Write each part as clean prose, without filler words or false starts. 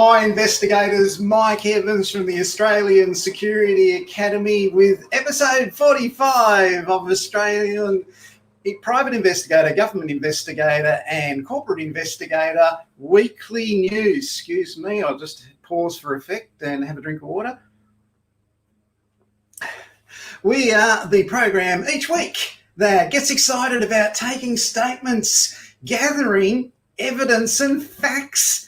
Hi investigators, Mike Evans from the Australian Security Academy with episode 45 of Australian Private Investigator, Government Investigator and Corporate Investigator Weekly News. Excuse me, I'll just pause for effect and have a drink of water. We are the program each week that gets excited about taking statements, gathering evidence and facts.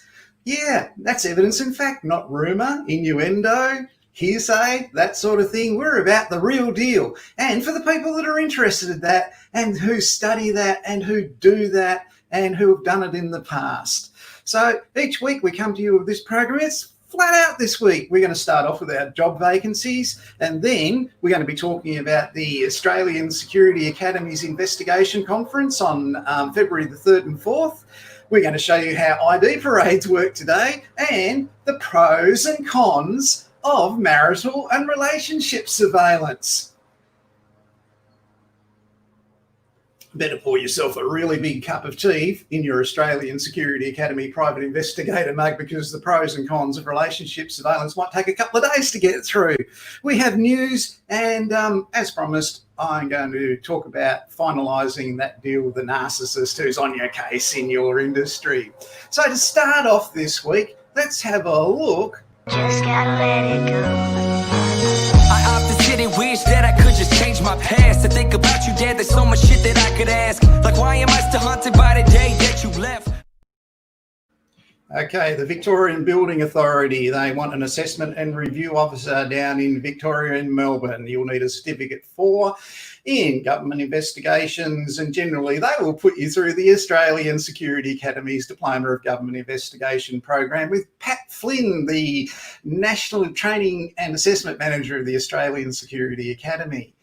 Yeah, that's evidence and fact, not rumour, innuendo, hearsay, that sort of thing. We're about the real deal. And for the people that are interested in that and who study that and who do that and who have done it in the past. So each week we come to you with this program. It's flat out this week. We're going to start off with our job vacancies, and then we're going to be talking about the Australian Security Academy's investigation conference on February the 3rd and 4th. We're going to show you how ID parades work today and the pros and cons of marital and relationship surveillance. Better pour yourself a really big cup of tea in your Australian Security Academy private investigator mug, because the pros and cons of relationship surveillance might take a couple of days to get through. We have news and, as promised, I'm going to talk about finalising that deal with the narcissist who's on your case in your industry. So to start off this week, let's have a look. Just gotta let it go. I often sit and wish that I could just change my past. To think about you, Dad, there's so much shit that I could ask. Like, why am I still haunted by the day that you left? Okay, the Victorian Building Authority, they want an assessment and review officer down in Victoria and Melbourne. You'll need a certificate for in government investigations, and generally they will put you through the Australian Security Academy's Diploma of Government Investigation program with Pat Flynn, the National Training and Assessment Manager of the Australian Security Academy.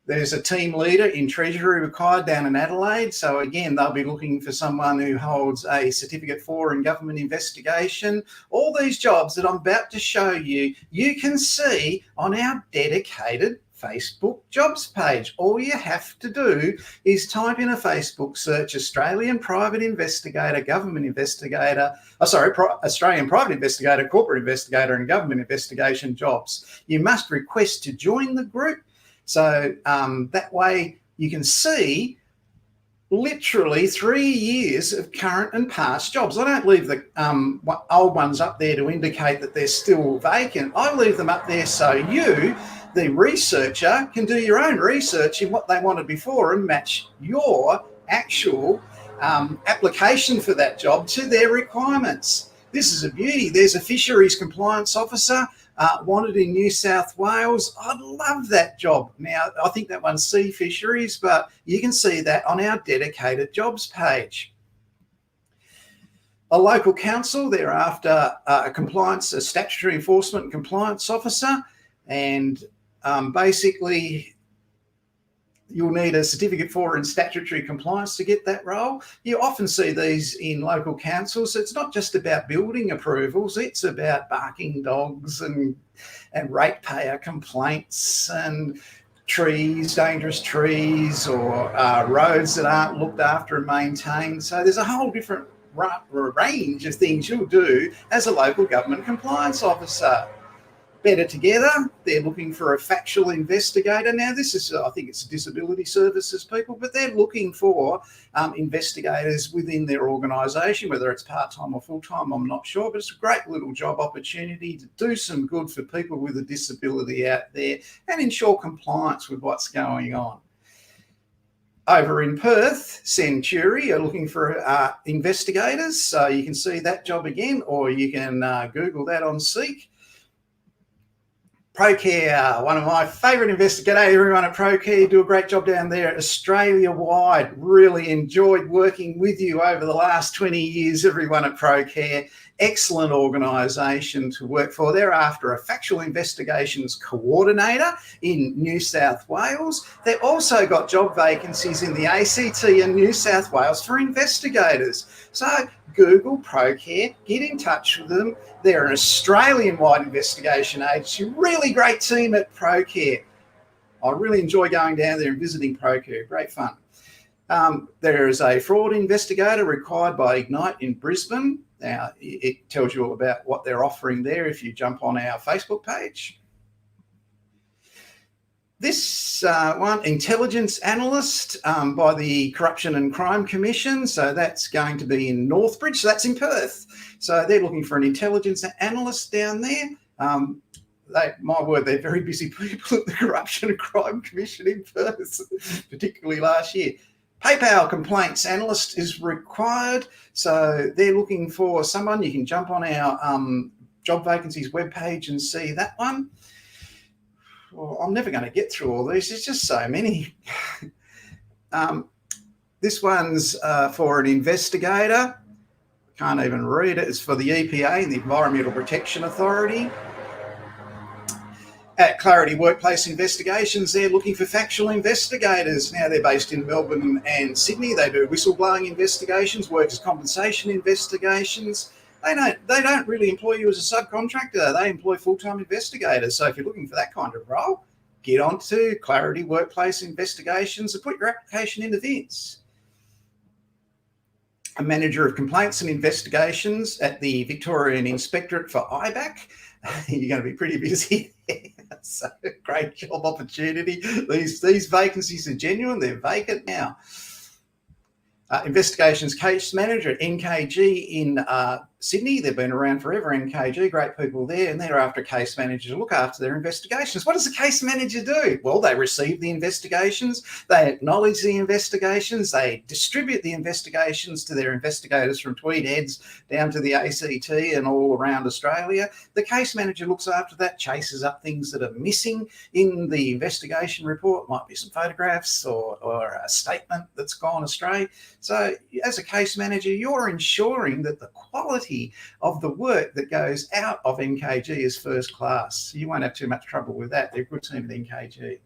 There's a team leader in Treasury required down in Adelaide. So again, they'll be looking for someone who holds a certificate for in government investigation. All these jobs that I'm about to show you, you can see on our dedicated Facebook jobs page. All you have to do is type in a Facebook search, Australian Private Investigator, Government Investigator, Australian Private Investigator, Corporate Investigator and Government Investigation jobs. You must request to join the group. So that way you can see literally 3 years of current and past jobs. I don't leave the old ones up there to indicate that they're still vacant. I leave them up there so you, the researcher, can do your own research in what they wanted before and match your actual application for that job to their requirements. This is a beauty. There's a fisheries compliance officer wanted in New South Wales. I'd love that job. Now, I think that one's sea fisheries, but you can see that on our dedicated jobs page. A local council, they're after a statutory enforcement and compliance officer, and basically you'll need a certificate for in statutory compliance to get that role. You often see these in local councils. It's not just about building approvals, it's about barking dogs and ratepayer complaints and trees, dangerous trees, or roads that aren't looked after and maintained. So there's a whole different range of things you'll do as a local government compliance officer. Better Together, they're looking for a factual investigator. Now, this is, I think it's disability services people, but they're looking for investigators within their organisation, whether it's part-time or full-time, I'm not sure, but it's a great little job opportunity to do some good for people with a disability out there and ensure compliance with what's going on. Over in Perth, Century are looking for investigators, so you can see that job again, or you can Google that on Seek. ProCare, one of my favourite investigators. Everyone at ProCare do a great job down there Australia-wide. Really enjoyed working with you over the last 20 years, everyone at ProCare. Excellent organisation to work for. They're after a factual investigations coordinator in New South Wales. They've also got job vacancies in the ACT and New South Wales for investigators. So Google ProCare, get in touch with them. They're an Australian-wide investigation agency. Really great team at ProCare. I really enjoy going down there and visiting ProCare. Great fun. There is a fraud investigator required by Ignite in Brisbane. Now, it tells you all about what they're offering there if you jump on our Facebook page. This one, intelligence analyst by the Corruption and Crime Commission. So that's going to be in Northbridge. So that's in Perth. So they're looking for an intelligence analyst down there. My word, they're very busy people at the Corruption and Crime Commission in Perth, particularly last year. PayPal complaints analyst is required. So they're looking for someone. You can jump on our job vacancies webpage and see that one. Well, I'm never going to get through all these. There's just so many. This one's for an investigator. Can't even read it. It's for the EPA, the Environmental Protection Authority. At Clarity Workplace Investigations, they're looking for factual investigators. Now, they're based in Melbourne and Sydney. They do whistleblowing investigations, workers' compensation investigations. They don't really employ you as a subcontractor. They employ full-time investigators. So if you're looking for that kind of role, get onto Clarity Workplace Investigations and put your application into Vince. A manager of complaints and investigations at the Victorian Inspectorate for IBAC. You're going to be pretty busy. So great job opportunity. These vacancies are genuine. They're vacant now. Investigations case manager at NKG in Sydney. They've been around forever, NKG, great people there, and they're after a case manager to look after their investigations. What does the case manager do? Well, they receive the investigations, they acknowledge the investigations, they distribute the investigations to their investigators from Tweed Heads down to the ACT and all around Australia. The case manager looks after that, chases up things that are missing in the investigation report. Might be some photographs or a statement that's gone astray. So as a case manager, you're ensuring that the quality of the work that goes out of NKG is first class. You won't have too much trouble with that. They're a good team at NKG.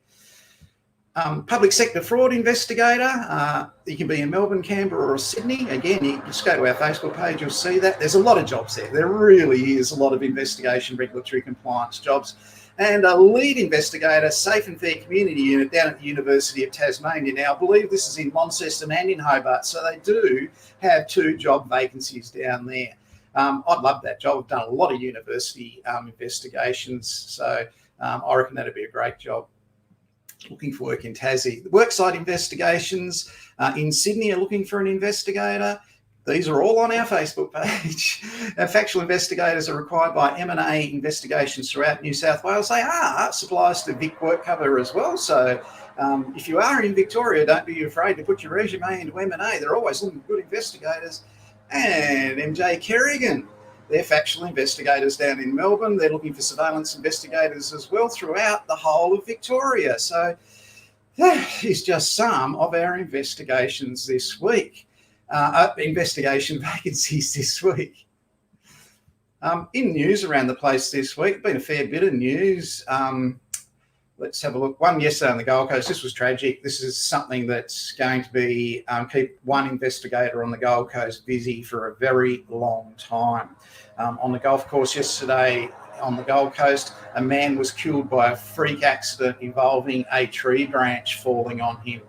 Public sector fraud investigator. You can be in Melbourne, Canberra or Sydney. Again, you just go to our Facebook page, you'll see that. There's a lot of jobs there. There really is a lot of investigation, regulatory compliance jobs. And a lead investigator, Safe and Fair Community Unit down at the University of Tasmania. Now, I believe this is in Launceston and in Hobart, so they do have 2 job vacancies down there. I'd love that job. I've done a lot of university investigations, so I reckon that'd be a great job. Looking for work in Tassie. The worksite investigations in Sydney are looking for an investigator. These are all on our Facebook page. Factual investigators are required by M&A investigations throughout New South Wales. They are suppliers to Vic WorkCover as well. So if you are in Victoria, don't be afraid to put your resume into M&A. They're always looking for good investigators. And MJ Kerrigan, they're factual investigators down in Melbourne. They're looking for surveillance investigators as well throughout the whole of Victoria. So that is just some of our investigations this week. Investigation vacancies this week. In news around the place this week, been a fair bit of news. Let's have a look. One yesterday on the Gold Coast. This was tragic. This is something that's going to be keep one investigator on the Gold Coast busy for a very long time. On the golf course yesterday on the Gold Coast, a man was killed by a freak accident involving a tree branch falling on him.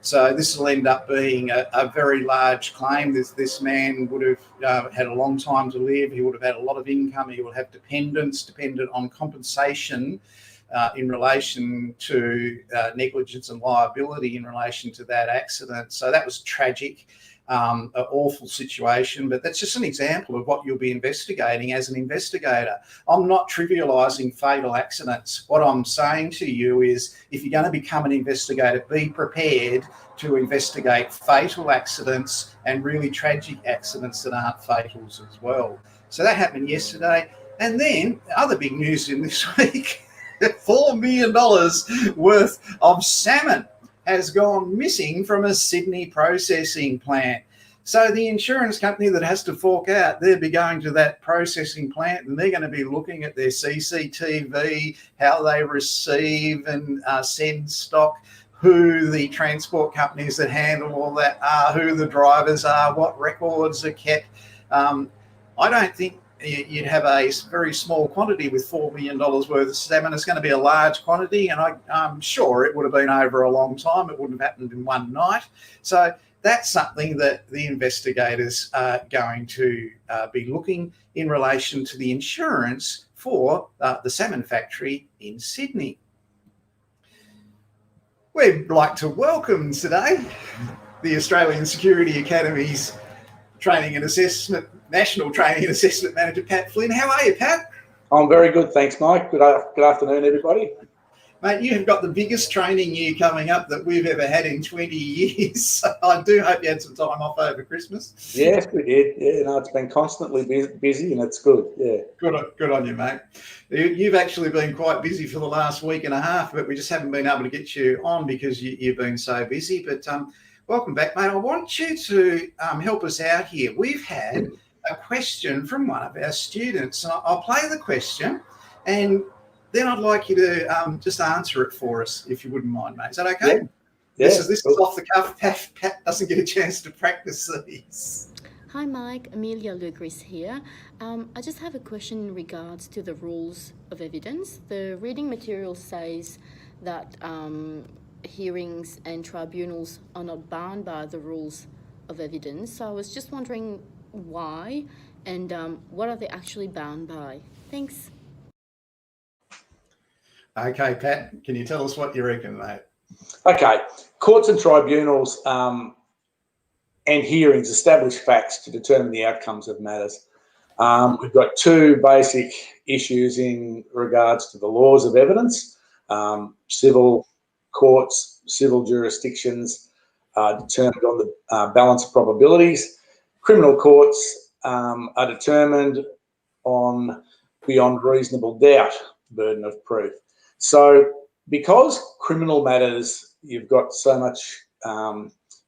So this will end up being a very large claim. This man would have had a long time to live. He would have had a lot of income. He would have dependents, dependent on compensation in relation to negligence and liability in relation to that accident. So that was tragic, an awful situation, but that's just an example of what you'll be investigating as an investigator. I'm not trivialising fatal accidents. What I'm saying to you is if you're going to become an investigator, be prepared to investigate fatal accidents and really tragic accidents that aren't fatals as well. So that happened yesterday. And then other big news in this week, $4 million worth of salmon has gone missing from a Sydney processing plant. So the insurance company that has to fork out, they'll be going to that processing plant and they're going to be looking at their CCTV, how they receive and send stock, who the transport companies that handle all that are, who the drivers are, what records are kept. I don't think you'd have a very small quantity with $4 million worth of salmon. It's going to be a large quantity, and I'm sure it would have been over a long time. It wouldn't have happened in one night. So that's something that the investigators are going to be looking in relation to the insurance for the salmon factory in Sydney. We'd like to welcome today the Australian Security Academy's Training and Assessment, National Training and Assessment Manager, Pat Flynn. How are you, Pat? I'm very good, thanks, Mike. Good afternoon, everybody. Mate, you have got the biggest training year coming up that we've ever had in 20 years. So I do hope you had some time off over Christmas. Yes, we did. Yeah, no, it's been constantly busy and it's good. Yeah. Good on you, mate. You've actually been quite busy for the last week and a half, but we just haven't been able to get you on because you've been so busy. But welcome back, mate. I want you to help us out here. We've had a question from one of our students. And I'll play the question and then I'd like you to just answer it for us, if you wouldn't mind, mate. Is that okay? Yeah. This is off the cuff. Pat doesn't get a chance to practice these. Hi Mike, Amelia Lucas here. I just have a question in regards to the rules of evidence. The reading material says that hearings and tribunals are not bound by the rules of evidence. So I was just wondering why and what are they actually bound by? Thanks. Okay, Pat, can you tell us what you reckon, mate? Okay. Courts and tribunals and hearings establish facts to determine the outcomes of matters. We've got two basic issues in regards to the laws of evidence. Civil courts, civil jurisdictions are determined on the balance of probabilities. Criminal courts are determined on beyond reasonable doubt burden of proof. So because criminal matters, you've got so much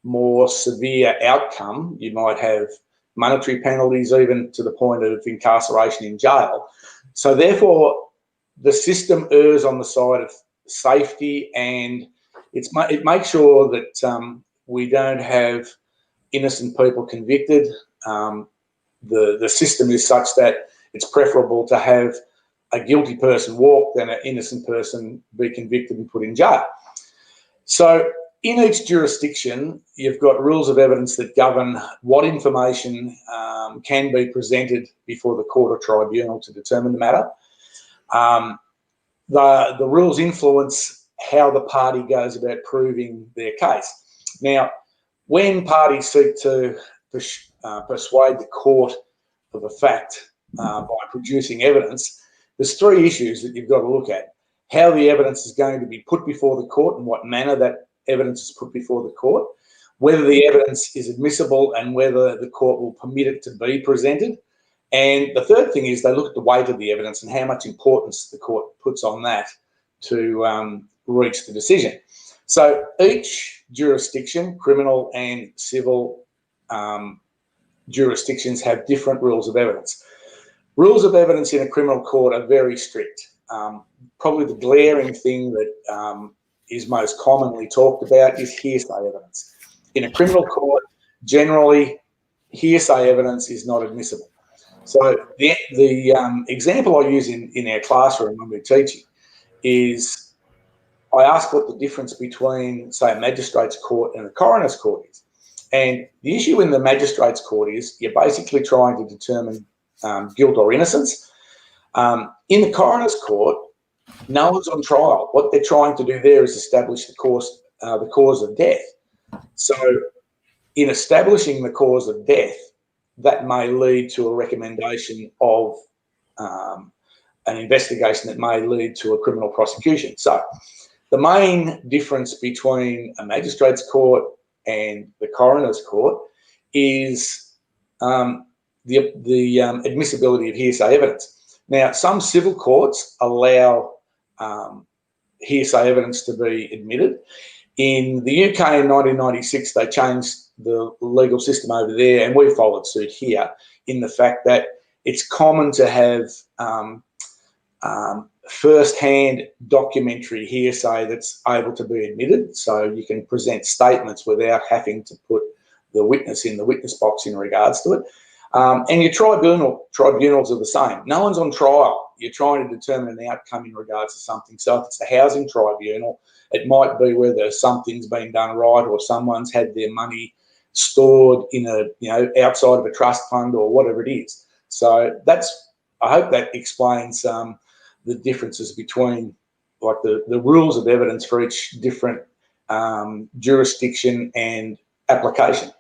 more severe outcome. You might have monetary penalties even to the point of incarceration in jail. So therefore, the system errs on the side of safety, and it makes sure that we don't have innocent people convicted. The system is such that it's preferable to have a guilty person walk than an innocent person be convicted and put in jail. So in each jurisdiction, you've got rules of evidence that govern what information can be presented before the court or tribunal to determine the matter. The rules influence how the party goes about proving their case. Now, when parties seek to persuade the court of a fact by producing evidence, there's three issues that you've got to look at: how the evidence is going to be put before the court and what manner that evidence is put before the court, whether the evidence is admissible and whether the court will permit it to be presented. And the third thing is they look at the weight of the evidence and how much importance the court puts on that to reach the decision. So each jurisdiction, criminal and civil jurisdictions, have different rules of evidence. Rules of evidence in a criminal court are very strict. Probably the glaring thing that is most commonly talked about is hearsay evidence. In a criminal court, generally, hearsay evidence is not admissible. So the example I use in our classroom when we're teaching is I ask what the difference between, say, a magistrate's court and a coroner's court is. And the issue in the magistrate's court is you're basically trying to determine guilt or innocence. In the coroner's court, no one's on trial. What they're trying to do there is establish the cause of death. So in establishing the cause of death, that may lead to a recommendation of an investigation that may lead to a criminal prosecution. So the main difference between a magistrate's court and the coroner's court is the admissibility of hearsay evidence. Now, some civil courts allow hearsay evidence to be admitted. In the UK in 1996, they changed the legal system over there, and we followed suit here in the fact that it's common to have first-hand documentary hearsay that's able to be admitted. So you can present statements without having to put the witness in the witness box in regards to it. And your tribunals are the same. No one's on trial. You're trying to determine an outcome in regards to something. So if it's the housing tribunal, it might be whether something's been done right or someone's had their money stored in outside of a trust fund or whatever it is. So I hope that explains the differences between like the rules of evidence for each different jurisdiction and application.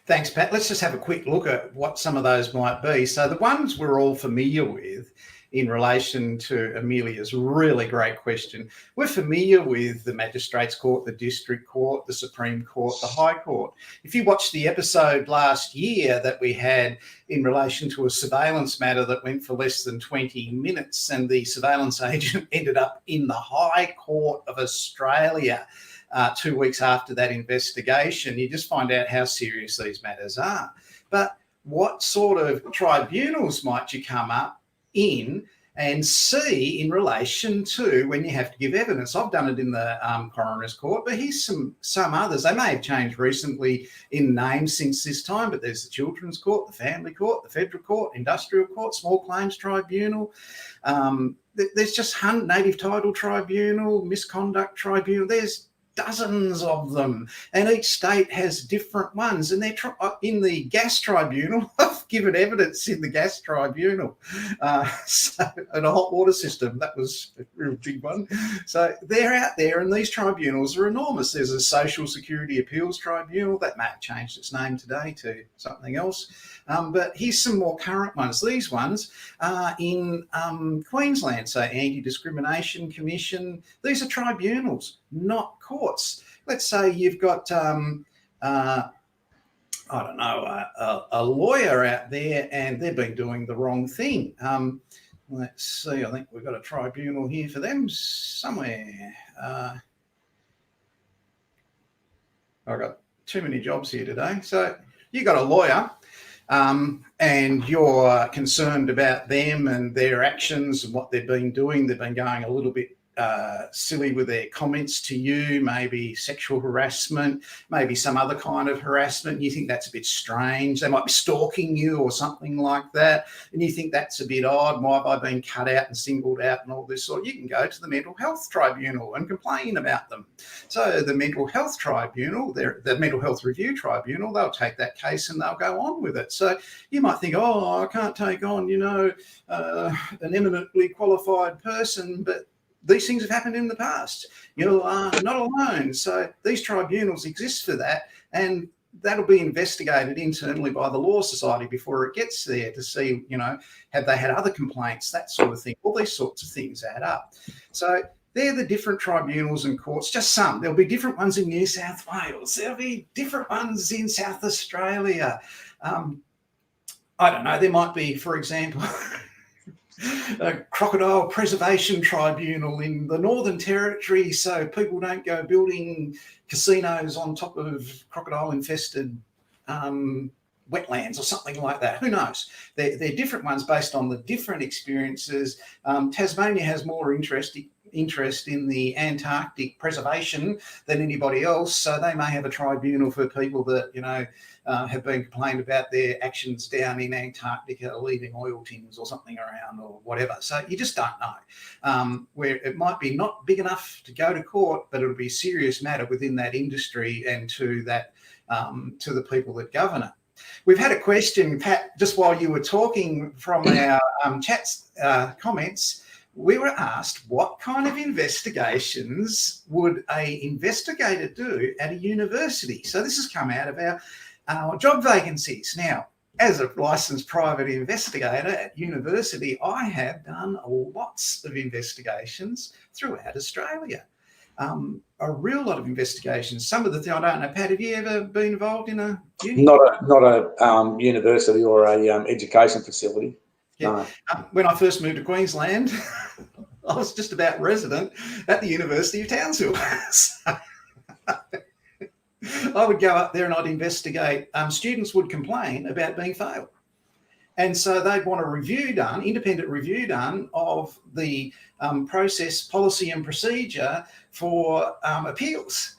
Thanks, Pat. Let's just have a quick look at what some of those might be. So the ones we're all familiar with in relation to Amelia's really great question. We're familiar with the Magistrates Court, the District Court, the Supreme Court, the High Court. If you watched the episode last year that we had in relation to a surveillance matter that went for less than 20 minutes and the surveillance agent ended up in the High Court of Australia 2 weeks after that investigation, you just find out how serious these matters are. But what sort of tribunals might you come up in and see in relation to when you have to give evidence? I've done it in the coroner's court, but here's some others. They may have changed recently in name since this time, but there's the Children's Court, the Family Court, the Federal Court, Industrial Court, Small Claims Tribunal. There's just Native Title Tribunal, Misconduct Tribunal. There's dozens of them, and each state has different ones. And they're in the gas tribunal. I've given evidence in the gas tribunal, so and a hot water system, that was a real big one. So they're out there, and these tribunals are enormous. There's a Social Security Appeals Tribunal that may have changed its name today to something else, but here's some more current ones. These ones are in Queensland, so Anti-Discrimination Commission. These are tribunals, not courts. Let's say you've got, I don't know, a lawyer out there and they've been doing the wrong thing. Let's see, I think we've got a tribunal here for them somewhere. I've got too many jobs here today. So you got a lawyer and you're concerned about them and their actions and what they've been doing. They've been going a little bit silly with their comments to you, maybe sexual harassment, maybe some other kind of harassment. You think that's a bit strange. They might be stalking you or something like that, and you think that's a bit odd. Why have I been cut out and singled out and all this sort? You can go to the Mental Health Tribunal and complain about them. So the Mental Health Tribunal, the Mental Health Review Tribunal, they'll take that case and they'll go on with it. So you might think, oh, I can't take on, an eminently qualified person, but these things have happened in the past. You are not alone. So these tribunals exist for that, and that'll be investigated internally by the Law Society before it gets there to see, have they had other complaints, that sort of thing. All these sorts of things add up. So they're the different tribunals and courts, just some. There'll be different ones in New South Wales. There'll be different ones in South Australia. I don't know. There might be, for example, a crocodile preservation tribunal in the Northern Territory, so people don't go building casinos on top of crocodile-infested wetlands or something like that. Who knows? They're different ones based on the different experiences. Tasmania has more interest in the Antarctic preservation than anybody else, so they may have a tribunal for people that have been complained about their actions down in Antarctica, leaving oil tins or something around or whatever. So you just don't know. Where it might be not big enough to go to court, but it'll be a serious matter within that industry and to that to the people that govern it. We've had a question, Pat, just while you were talking from our chat's comments. We were asked what kind of investigations would an investigator do at a university? So this has come out of our job vacancies. Now, as a licensed private investigator at university, I have done lots of investigations throughout Australia. A real lot of investigations. Some of the things, I don't know, Pat, have you ever been involved in a uni? Not a university or a education facility. Yeah. When I first moved to Queensland, I was just about resident at the University of Townsville. So I would go up there and I'd investigate. Students would complain about being failed. And so they'd want a review done, independent review done of the process, policy and procedure for appeals.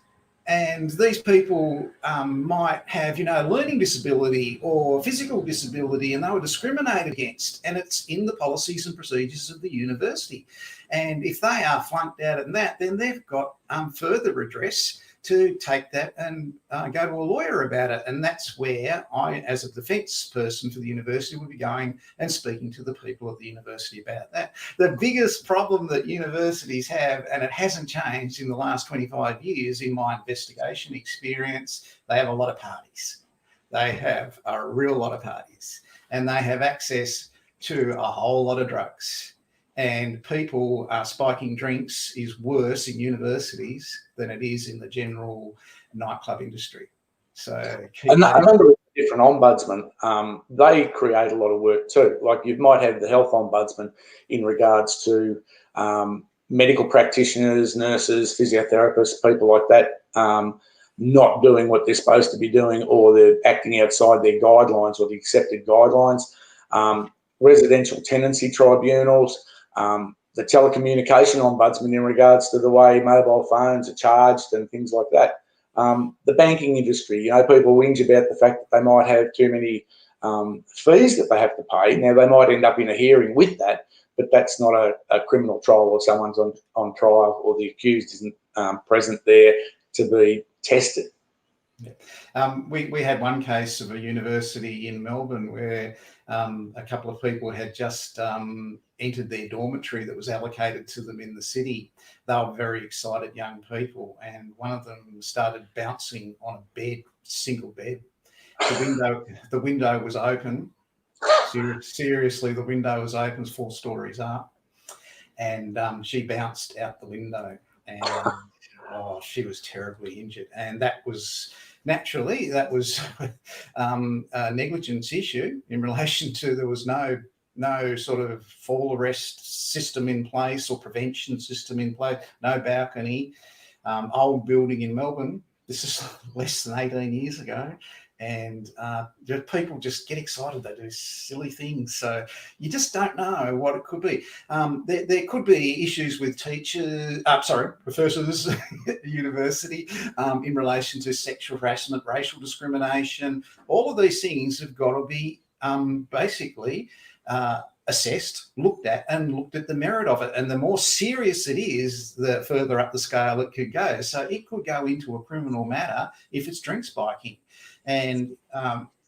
And these people might have, learning disability or physical disability, and they were discriminated against. And it's in the policies and procedures of the university. And if they are flunked out in that, then they've got further redress to take that and go to a lawyer about it. And that's where I, as a defence person for the university, will be going and speaking to the people at the university about that. The biggest problem that universities have, and it hasn't changed in the last 25 years in my investigation experience, they have a lot of parties. They have a real lot of parties, and they have access to a whole lot of drugs. And people spiking drinks is worse in universities than it is in the general nightclub industry. So a number of different ombudsmen, they create a lot of work too. Like you might have the health ombudsman in regards to medical practitioners, nurses, physiotherapists, people like that, not doing what they're supposed to be doing, or they're acting outside their guidelines or the accepted guidelines. Residential tenancy tribunals, the telecommunication ombudsman in regards to the way mobile phones are charged and things like that. The banking industry, people whinge about the fact that they might have too many fees that they have to pay. Now, they might end up in a hearing with that, but that's not a criminal trial or someone's on trial or the accused isn't present there to be tested. Yeah. We had one case of a university in Melbourne where a couple of people had just entered their dormitory that was allocated to them in the city. They were very excited young people, and one of them started bouncing on a bed, single bed. The window was open. Seriously, the window was open, 4 stories up, and she bounced out the window, and she was terribly injured. And that was naturally a negligence issue in relation to there was no sort of fall arrest system in place or prevention system in place, no balcony, old building in Melbourne. This is less than 18 years ago. And people just get excited. They do silly things. So you just don't know what it could be. There could be issues with teachers, professors at university in relation to sexual harassment, racial discrimination. All of these things have got to be basically assessed, looked at the merit of it. And the more serious it is, the further up the scale it could go. So it could go into a criminal matter if it's drink spiking. And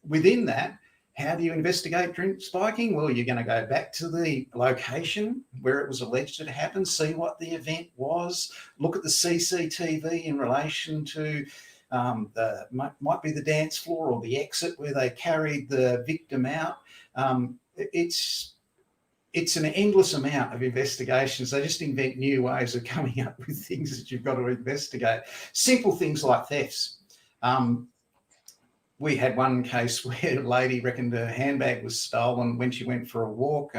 within that, how do you investigate drink spiking? Well, you're going to go back to the location where it was alleged it happened, see what the event was, look at the CCTV in relation to might be the dance floor or the exit where they carried the victim out. It's an endless amount of investigations. They just invent new ways of coming up with things that you've got to investigate. Simple things like thefts. We had one case where a lady reckoned her handbag was stolen when she went for a walk,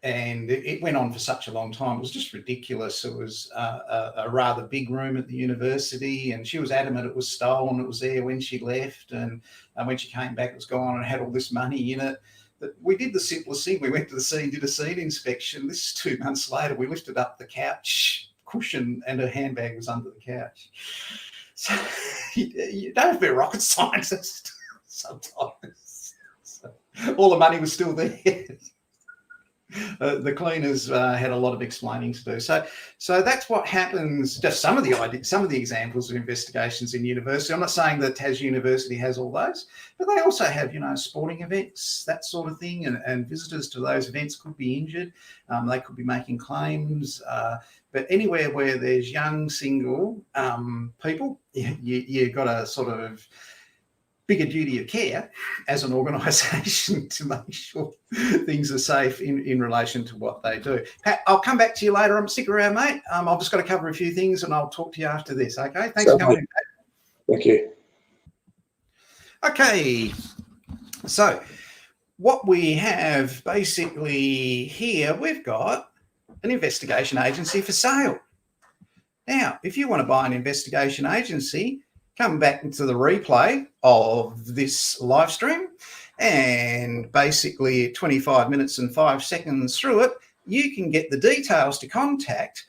and it went on for such a long time. It was just ridiculous. It was a rather big room at the university, and she was adamant it was stolen. It was there when she left, and when she came back, it was gone and had all this money in it. But we did the simplest thing. We went to the scene, did a scene inspection. This is 2 months later. We lifted up the couch cushion, and her handbag was under the couch. So you don't have to be a rocket scientist sometimes. So, all the money was still there. The cleaners had a lot of explaining to do. So that's what happens. Just some of the examples of investigations in university. I'm not saying that Tas University has all those, but they also have, sporting events, that sort of thing, and visitors to those events could be injured. They could be making claims. But anywhere where there's young single people, you've got a sort of bigger duty of care as an organisation to make sure things are safe in relation to what they do. Pat, I'll come back to you later. Stick around, mate. I've just got to cover a few things and I'll talk to you after this, okay? Thanks for coming in, Pat. Thank you. Okay, so what we have basically here, we've got an investigation agency for sale. Now, if you want to buy an investigation agency, come back into the replay of this live stream, and basically 25 minutes and 5 seconds through it, you can get the details to contact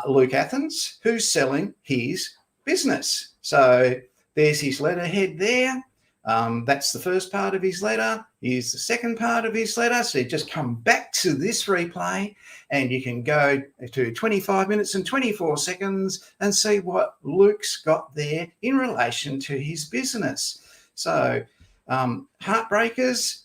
Luke Athens, who's selling his business. So there's his letterhead there. That's the first part of his letter. Here's the second part of his letter. So you just come back to this replay and you can go to 25 minutes and 24 seconds and see what Luke's got there in relation to his business. So Heartbreakers,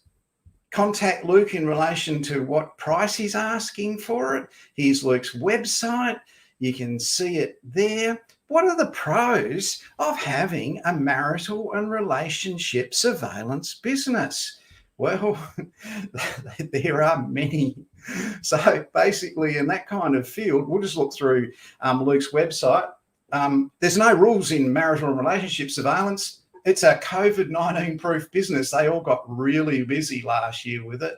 contact Luke in relation to what price he's asking for it. Here's Luke's website. You can see it there. What are the pros of having a marital and relationship surveillance business? Well, there are many. So basically in that kind of field, we'll just look through Luke's website. There's no rules in marital and relationship surveillance. It's a COVID-19 proof business. They all got really busy last year with it.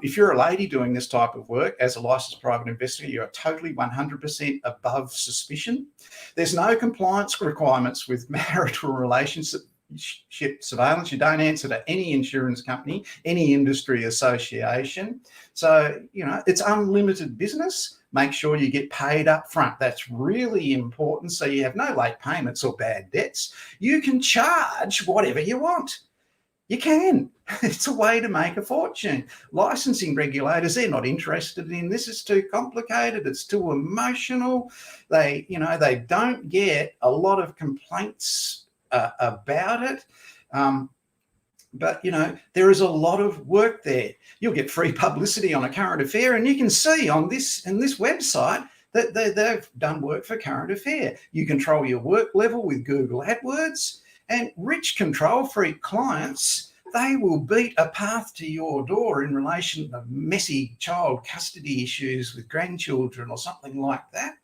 If you're a lady doing this type of work as a licensed private investigator, you're totally 100% above suspicion. There's no compliance requirements with marital relationship surveillance. You don't answer to any insurance company, any industry association. So, it's unlimited business. Make sure you get paid up front. That's really important. So you have no late payments or bad debts. You can charge whatever you want. You can. It's a way to make a fortune. Licensing regulators, they're not interested in this. It's too complicated. It's too emotional. They don't get a lot of complaints about it. But, there is a lot of work there. You'll get free publicity on a current affair, and you can see on this website that they've done work for current affair. You control your work level with Google AdWords, and rich control freak clients, they will beat a path to your door in relation to messy child custody issues with grandchildren or something like that.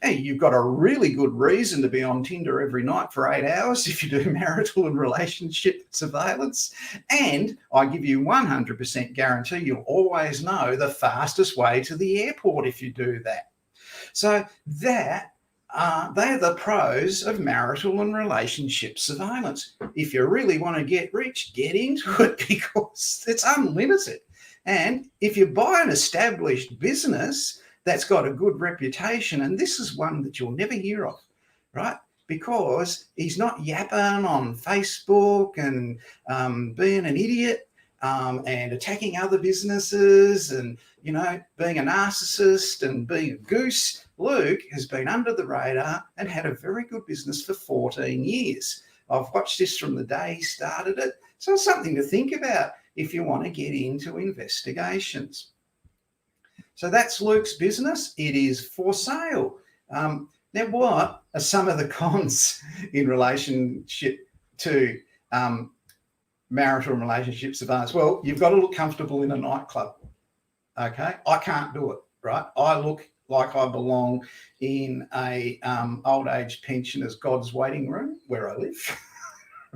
Hey, you've got a really good reason to be on Tinder every night for 8 hours if you do marital and relationship surveillance. And I give you 100% guarantee you'll always know the fastest way to the airport if you do that. So they're the pros of marital and relationship surveillance. If you really want to get rich, get into it because it's unlimited. And if you buy an established business that's got a good reputation, and this is one that you'll never hear of, right? Because he's not yapping on Facebook and being an idiot and attacking other businesses and, being a narcissist and being a goose. Luke has been under the radar and had a very good business for 14 years. I've watched this from the day he started it. So it's something to think about if you want to get into investigations. So that's Luke's business. It is for sale. Now, what are some of the cons in relationship to marital and relationship surveillance? Well, you've got to look comfortable in a nightclub. Okay, I can't do it, right? I look like I belong in a old age pensioners' God's waiting room where I live.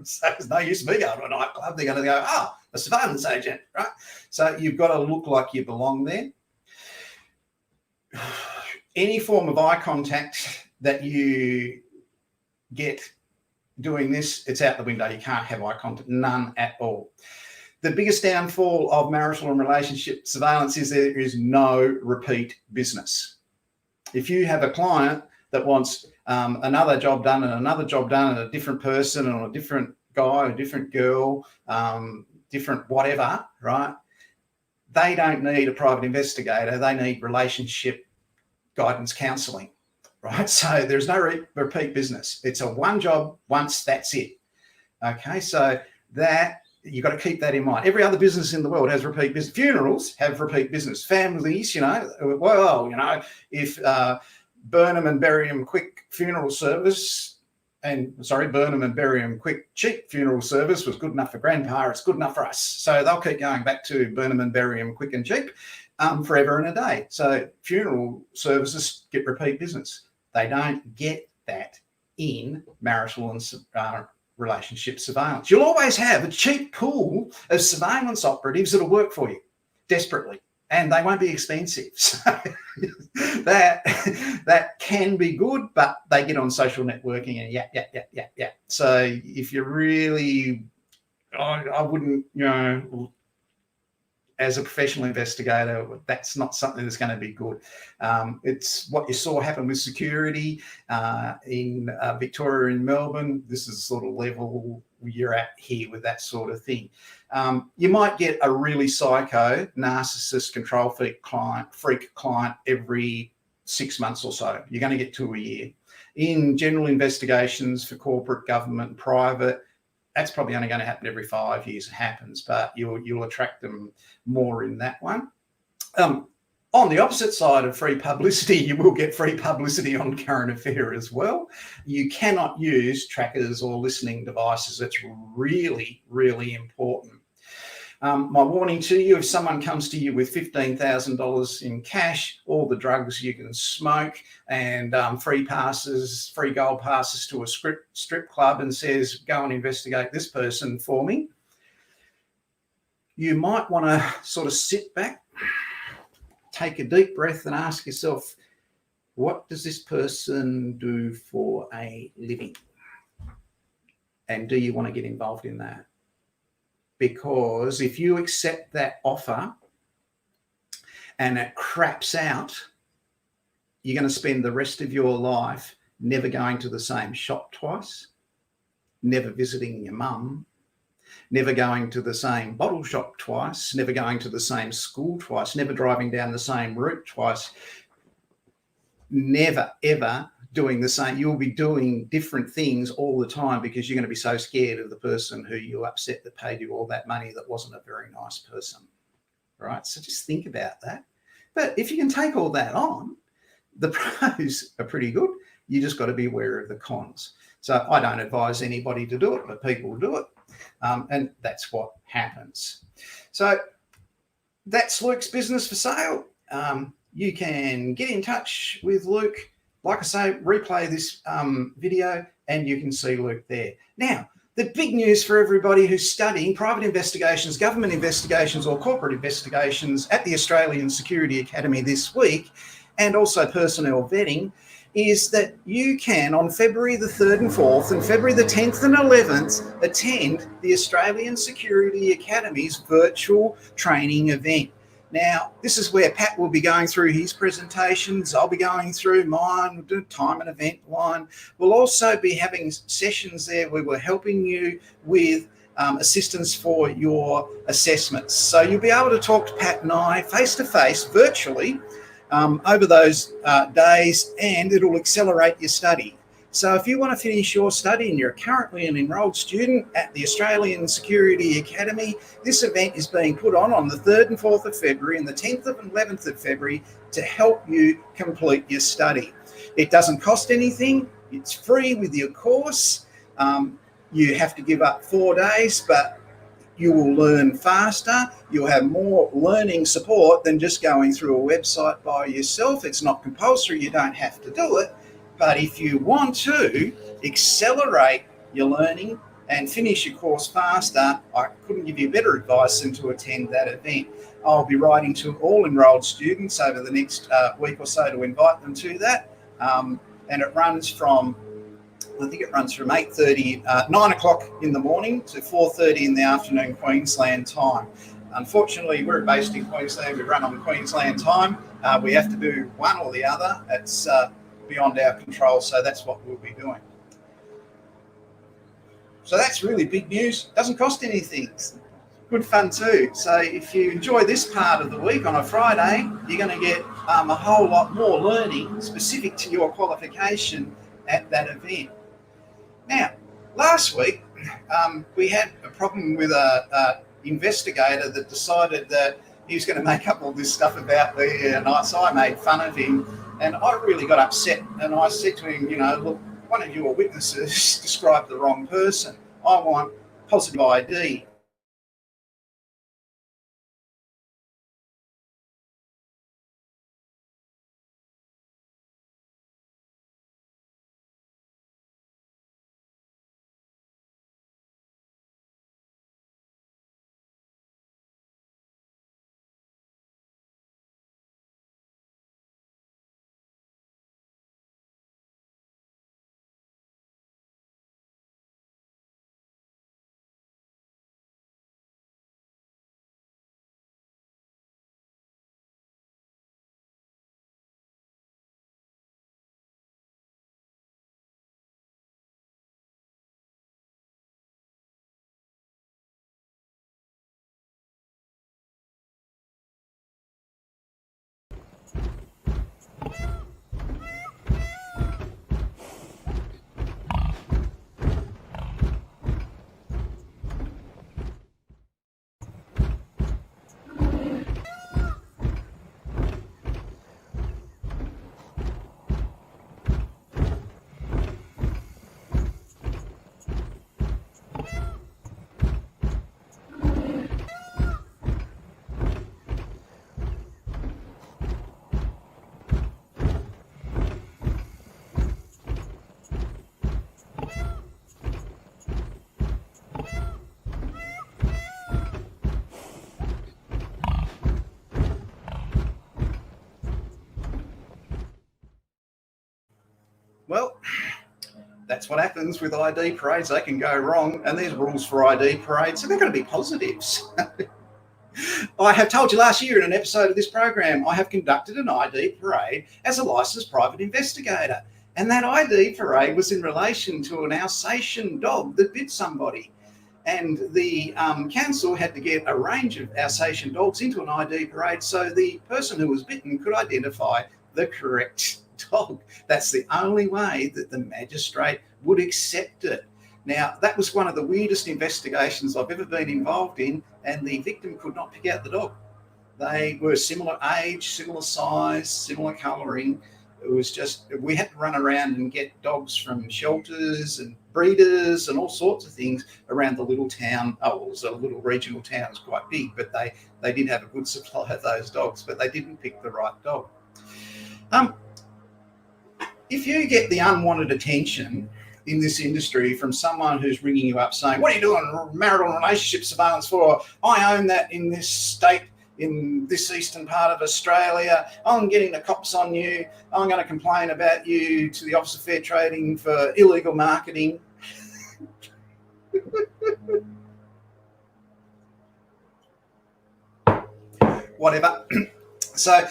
So there's no use me going to a nightclub. They're going to go, a surveillance agent, right? So you've got to look like you belong there. Any form of eye contact that you get doing this, it's out the window. You can't have eye contact, none at all. The biggest downfall of marital and relationship surveillance is there is no repeat business. If you have a client that wants another job done and another job done and a different person and a different guy, a different girl, different whatever, right? They don't need a private investigator. They need relationship guidance counselling, right? So there's no repeat business. It's a one job once, that's it. Okay, so that you've got to keep that in mind. Every other business in the world has repeat business. Funerals have repeat business. Families, if Burnham and Bury 'em Quick funeral service, Burnham and Bury 'em Quick cheap funeral service was good enough for Grandpa, it's good enough for us. So they'll keep going back to Burnham and Bury 'em Quick and cheap forever and a day. So funeral services get repeat business. They don't get that in marital and relationship surveillance. You'll always have a cheap pool of surveillance operatives that'll work for you desperately, and they won't be expensive. So that can be good, but they get on social networking and yeah. So if you really, I wouldn't, as a professional investigator, that's not something that's going to be good. It's what you saw happen with security in Victoria and Melbourne. This is the sort of level you're at here with that sort of thing. You might get a really psycho, narcissist, control freak client every 6 months or so. You're going to get 2 a year. In general investigations for corporate, government, and private, that's probably only going to happen every 5 years. It happens, but you'll attract them more in that one. On the opposite side of free publicity, you will get free publicity on current affair as well. You cannot use trackers or listening devices. It's really, really important. My warning to you, if someone comes to you with $15,000 in cash, all the drugs you can smoke, and free gold passes to a strip club, and says, go and investigate this person for me, you might want to sort of sit back, take a deep breath and ask yourself, what does this person do for a living? And do you want to get involved in that? Because if you accept that offer and it craps out, you're going to spend the rest of your life never going to the same shop twice, never visiting your mum, never going to the same bottle shop twice, never going to the same school twice, never driving down the same route twice, never, ever doing the same. You'll be doing different things all the time because you're going to be so scared of the person who you upset that paid you all that money that wasn't a very nice person, right? So just think about that. But if you can take all that on, the pros are pretty good. You just got to be aware of the cons. So I don't advise anybody to do it, but people do it. And that's what happens. So that's Luke's business for sale. You can get in touch with Luke. Like I say, replay this video and you can see Luke there. Now, the big news for everybody who's studying private investigations, government investigations or corporate investigations at the Australian Security Academy this week, and also personnel vetting, is that you can, on February the 3rd and 4th and February the 10th and 11th, attend the Australian Security Academy's virtual training event. Now, this is where Pat will be going through his presentations. I'll be going through mine. We'll do time and event line. We'll also be having sessions there where we're helping you with assistance for your assessments. So you'll be able to talk to Pat and I face-to-face, virtually, over those days, and it'll accelerate your study. So if you want to finish your study and you're currently an enrolled student at the Australian Security Academy, this event is being put on the 3rd and 4th of February and the 10th and 11th of February to help you complete your study. It doesn't cost anything. It's free with your course. You have to give up 4 days, but you will learn faster. You'll have more learning support than just going through a website by yourself. It's not compulsory. You don't have to do it. But if you want to accelerate your learning and finish your course faster, I couldn't give you better advice than to attend that event. I'll be writing to all enrolled students over the next week or so to invite them to that. And it runs from, I think it runs from 9 o'clock in the morning to 4:30 in the afternoon Queensland time. Unfortunately, we're based in Queensland. We run on Queensland time. We have to do one or the other. It's beyond our control, so that's what we'll be doing. So that's really big news. Doesn't cost anything. It's good fun too. So if you enjoy this part of the week on a Friday, you're going to get a whole lot more learning specific to your qualification at that event. Now, last week we had a problem with a investigator that decided that he was going to make up all this stuff about the night. So I made fun of him, and I really got upset. And I said to him, look, one of your witnesses described the wrong person. I want positive ID. Well, that's what happens with ID parades. They can go wrong, and there's rules for ID parades, and they're going to be positives. I have told you last year in an episode of this program, I have conducted an ID parade as a licensed private investigator. And that ID parade was in relation to an Alsatian dog that bit somebody. And the council had to get a range of Alsatian dogs into an ID parade so the person who was bitten could identify the correct dog. That's the only way that the magistrate would accept it. Now, that was one of the weirdest investigations I've ever been involved in, and the victim could not pick out the dog. They were similar age, similar size, similar colouring. It was just, we had to run around and get dogs from shelters and breeders and all sorts of things around the little town. Oh, it was a little regional town. It was quite big, but they did have a good supply of those dogs, but they didn't pick the right dog. If you get the unwanted attention in this industry from someone who's ringing you up saying, what are you doing marital relationship surveillance for? I own that in this state, in this eastern part of Australia. I'm getting the cops on you. I'm going to complain about you to the Office of Fair Trading for illegal marketing. Whatever. So,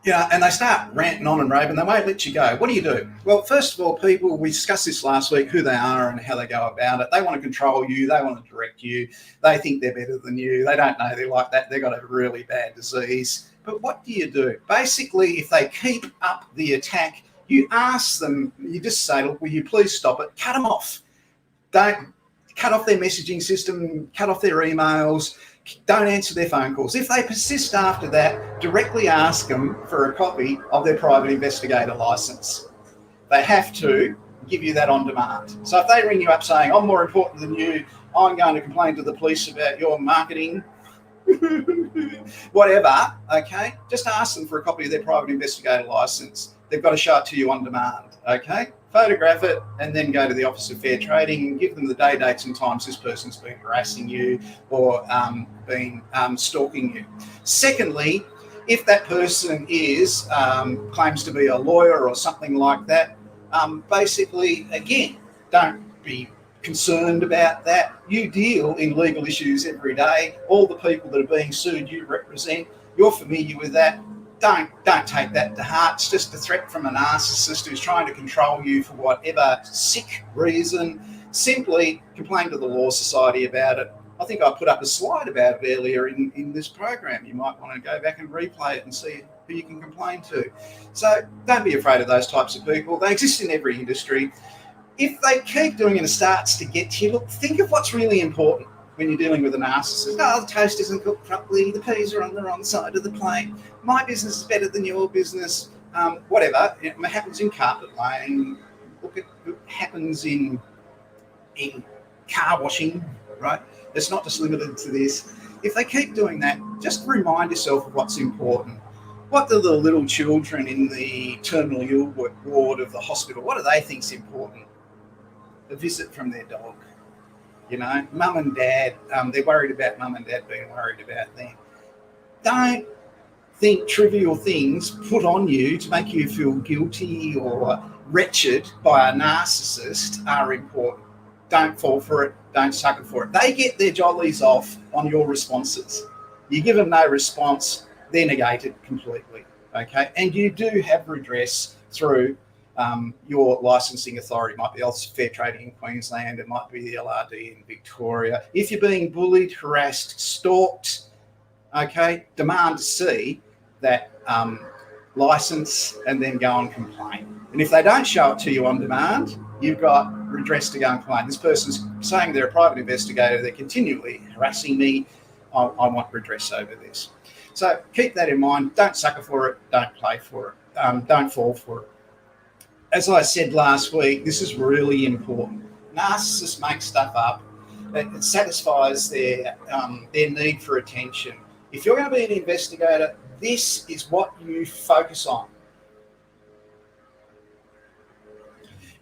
and they start ranting on and raving. They won't let you go. What do? Well, first of all, people, we discussed this last week, who they are and how they go about it. They want to control you. They want to direct you. They think they're better than you. They don't know they're like that. They've got a really bad disease. But what do? Basically, if they keep up the attack, you ask them, you just say, look, will you please stop it? Cut them off. Don't cut off their messaging system, cut off their emails. Don't answer their phone calls. If they persist after that, directly ask them for a copy of their private investigator license. They have to give you that on demand. So if they ring you up saying, I'm more important than you, I'm going to complain to the police about your marketing, whatever, okay, just ask them for a copy of their private investigator license. They've got to show it to you on demand, okay? Photograph it and then go to the Office of Fair Trading and give them the day, dates and times this person's been harassing you or been stalking you. Secondly, if that person is claims to be a lawyer or something like that, basically, again, don't be concerned about that. You deal in legal issues every day. All the people that are being sued you represent, you're familiar with that. Don't take that to heart. It's just a threat from a narcissist who's trying to control you for whatever sick reason. Simply complain to the Law Society about it. I think I put up a slide about it earlier in this program. You might want to go back and replay it and see who you can complain to. So don't be afraid of those types of people. They exist in every industry. If they keep doing it and it starts to get to you, look, think of what's really important when you're dealing with a narcissist. Oh, the toast isn't cooked properly, the peas are on the wrong side of the plate, my business is better than your business, whatever. It happens in carpet laying, look, it happens in car washing, right? It's not just limited to this. If they keep doing that, just remind yourself of what's important. What do the little children in the terminally ill ward of the hospital, what do they think's important? A visit from their dog. Mum and dad, they're worried about mum and dad being worried about them. Don't think trivial things put on you to make you feel guilty or wretched by a narcissist are important. Don't fall for it. Don't sucker for it. They get their jollies off on your responses. You give them no response, they're negated completely, okay? And you do have redress through your licensing authority. It might be the Office of Fair Trading in Queensland, it might be the LRD in Victoria. If you're being bullied, harassed, stalked, okay, demand to see that license, and then go and complain. And if they don't show it to you on demand, you've got redress to go and complain. This person's saying they're a private investigator, they're continually harassing me, I want redress over this. So keep that in mind. Don't sucker for it, don't play for it, don't fall for it. As I said last week, this is really important. Narcissists make stuff up. It satisfies their need for attention. If you're going to be an investigator, this is what you focus on.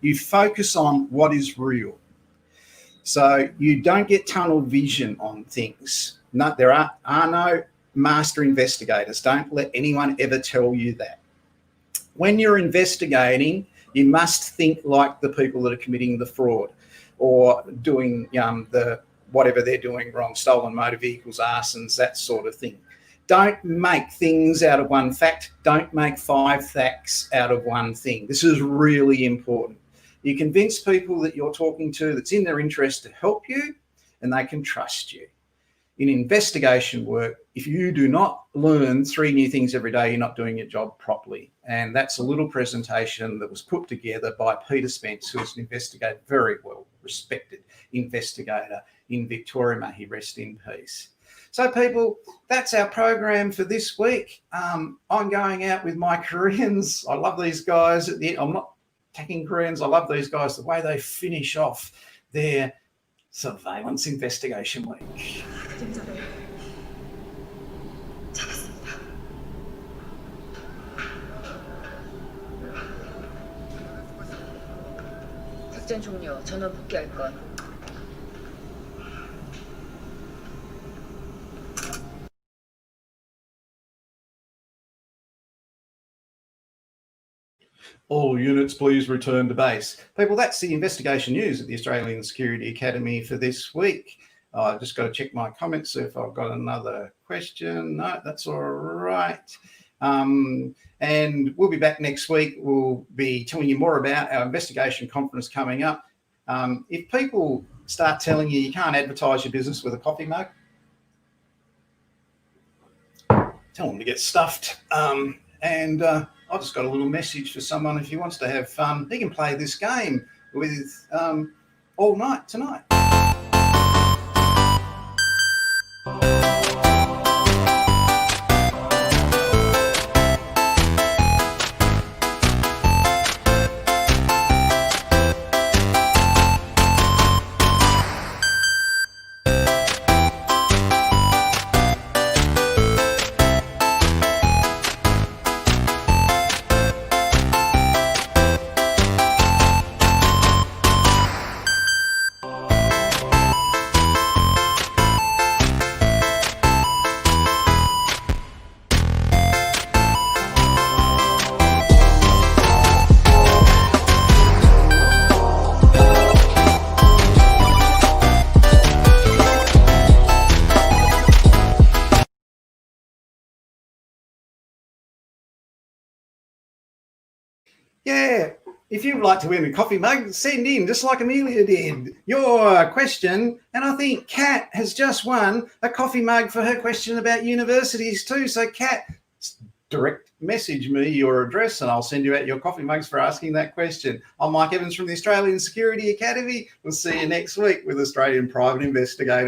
You focus on what is real. So you don't get tunnel vision on things. No, there are no master investigators. Don't let anyone ever tell you that. When you're investigating, you must think like the people that are committing the fraud or doing the whatever they're doing wrong, stolen motor vehicles, arsons, that sort of thing. Don't make things out of one fact. Don't make 5 facts out of one thing. This is really important. You convince people that you're talking to that's in their interest to help you, and they can trust you. In investigation work, if you do not learn 3 new things every day, you're not doing your job properly. And that's a little presentation that was put together by Peter Spence, who is an investigator, very well respected investigator in Victoria. May he rest in peace. So people, that's our program for this week. I'm going out with my Koreans. I love these guys. At the end, I'm not attacking Koreans. I love these guys, the way they finish off their surveillance investigation week. 작전 종료. 전원 복귀할 것. All units, please return to base. People, that's the investigation news at the Australian Security Academy for this week. I've just got to check my comments, see if I've got another question. No, that's all right. And we'll be back next week. We'll be telling you more about our investigation conference coming up. If people start telling you you can't advertise your business with a coffee mug, tell them to get stuffed. I've just got a little message for someone. If he wants to have fun, he can play this game with all night tonight. Yeah, if you'd like to win a coffee mug, send in, just like Amelia did, your question. And I think Kat has just won a coffee mug for her question about universities too. So Kat, direct message me your address and I'll send you out your coffee mugs for asking that question. I'm Mike Evans from the Australian Security Academy. We'll see you next week with Australian Private Investigator.